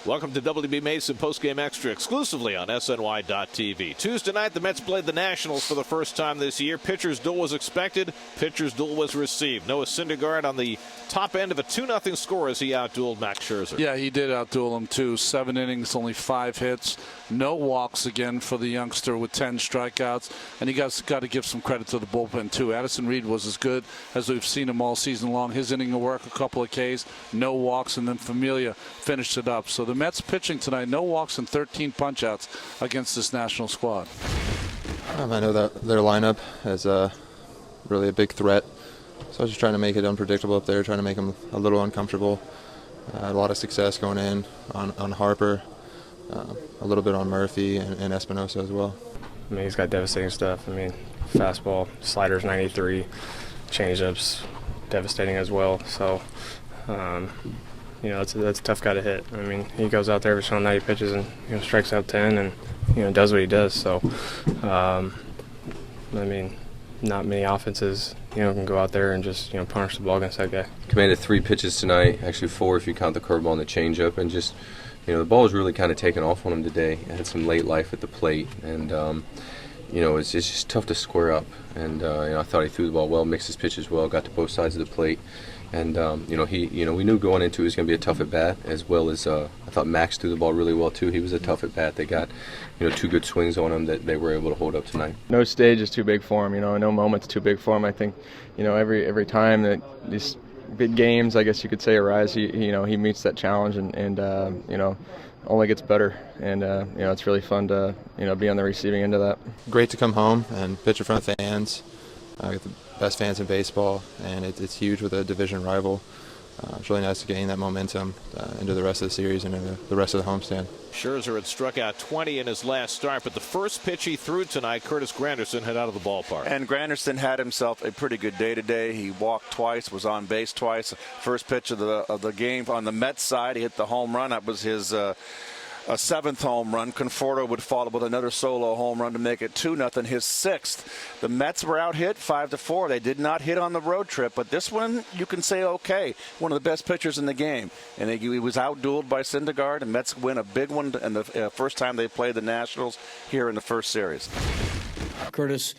Welcome to WB Mason Postgame Extra exclusively on SNY.TV. Tuesday night, the Mets played the Nationals for the first time this year. Pitcher's duel was expected. Pitcher's duel was received. Noah Syndergaard on the top end of a 2-0 score as he out-dueled Max Scherzer. Yeah, he did out-duel him too. 7 innings, only 5 hits. No walks again for the youngster with 10 strikeouts. And you guys got to give some credit to the bullpen too. Addison Reed was as good as we've seen him all season long. His inning of work, a couple of Ks, no walks, and then Familia finished it up. So the Mets pitching tonight, no walks and 13 punch-outs against this National squad. I know that their lineup is really a big threat. So I was just trying to make it unpredictable up there, trying to make them a little uncomfortable. Had a lot of success going in on Harper, a little bit on Murphy and Espinosa as well. I mean, he's got devastating stuff. I mean, fastball, sliders 93, changeups devastating as well. So, you know, that's a tough guy to hit. I mean, he goes out there every single night, he pitches and, you know, strikes out 10 and, you know, does what he does. So, I mean, not many offenses, you know, can go out there and just, you know, punish the ball against that guy. Commanded 3 pitches tonight, actually 4 if you count the curveball and the changeup, and just, you know, the ball was really kind of taken off on him today. It had some late life at the plate, and you know, it's just tough to square up. And you know, I thought he threw the ball well, mixed his pitches well, got to both sides of the plate. And you know, we knew going into it was going to be a tough at bat, as well as I thought Max threw the ball really well too. He was a tough at bat. They got, you know, 2 good swings on him that they were able to hold up tonight. No stage is too big for him. You know, no moment's too big for him. I think, you know, every time that these big games, I guess you could say, arise, he meets that challenge and you know, only gets better. And you know, it's really fun to, you know, be on the receiving end of that. Great to come home and pitch in front of fans. Get the best fans in baseball, and it's huge with a division rival. It's really nice to gain that momentum into the rest of the series and into the rest of the homestand. Scherzer had struck out 20 in his last start, but the first pitch he threw tonight, Curtis Granderson head out of the ballpark. And Granderson had himself a pretty good day today. He walked twice, was on base twice. First pitch of the game on the Mets side, he hit the home run. That was his a 7th home run. Conforto would follow with another solo home run to make it 2-0, his 6th. The Mets were out hit 5-4. They did not hit on the road trip, but this one you can say okay. One of the best pitchers in the game. And he was out-dueled by Syndergaard, and Mets win a big one in the first time they played the Nationals here in the first series. Curtis,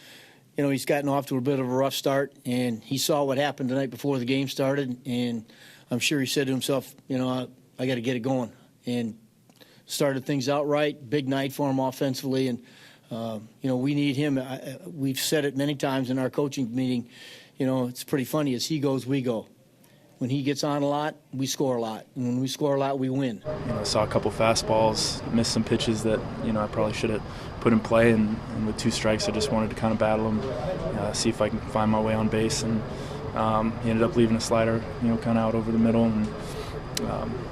you know, he's gotten off to a bit of a rough start, and he saw what happened the night before the game started, and I'm sure he said to himself, you know, I got to get it going. And started things out right. Big night for him offensively, and you know, we need him. We've said it many times in our coaching meeting. You know, it's pretty funny. As he goes, we go. When he gets on a lot, we score a lot, and when we score a lot, we win. You know, I saw a couple fastballs, missed some pitches that, you know, I probably should have put in play, and with 2 strikes, I just wanted to kind of battle him, see if I can find my way on base, and he ended up leaving a slider, you know, kind of out over the middle, and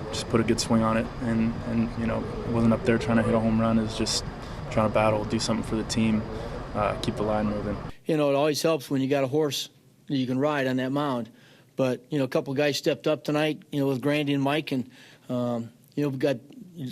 just put a good swing on it, and you know, wasn't up there trying to hit a home run. Is just trying to battle, do something for the team, keep the line moving. You know, it always helps when you got a horse that you can ride on that mound. But you know, a couple of guys stepped up tonight. You know, with Grandy and Mike, and you know, we got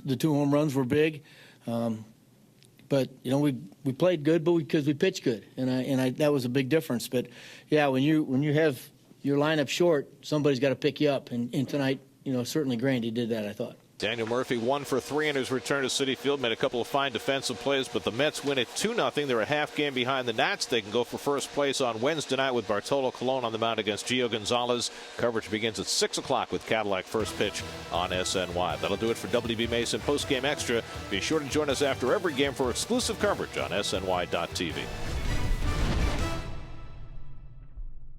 the 2 home runs were big. But you know, we played good, but because we pitched good, and that was a big difference. But yeah, when you have your lineup short, somebody's got to pick you up, and tonight, you know, certainly Grandy did that, I thought. Daniel Murphy 1 for 3 in his return to Citi Field, made a couple of fine defensive plays, but the Mets win it 2-0. They're a half game behind the Nats. They can go for first place on Wednesday night with Bartolo Colon on the mound against Gio Gonzalez. Coverage begins at 6 o'clock with Cadillac first pitch on SNY. That'll do it for WB Mason Postgame Extra. Be sure to join us after every game for exclusive coverage on SNY.TV.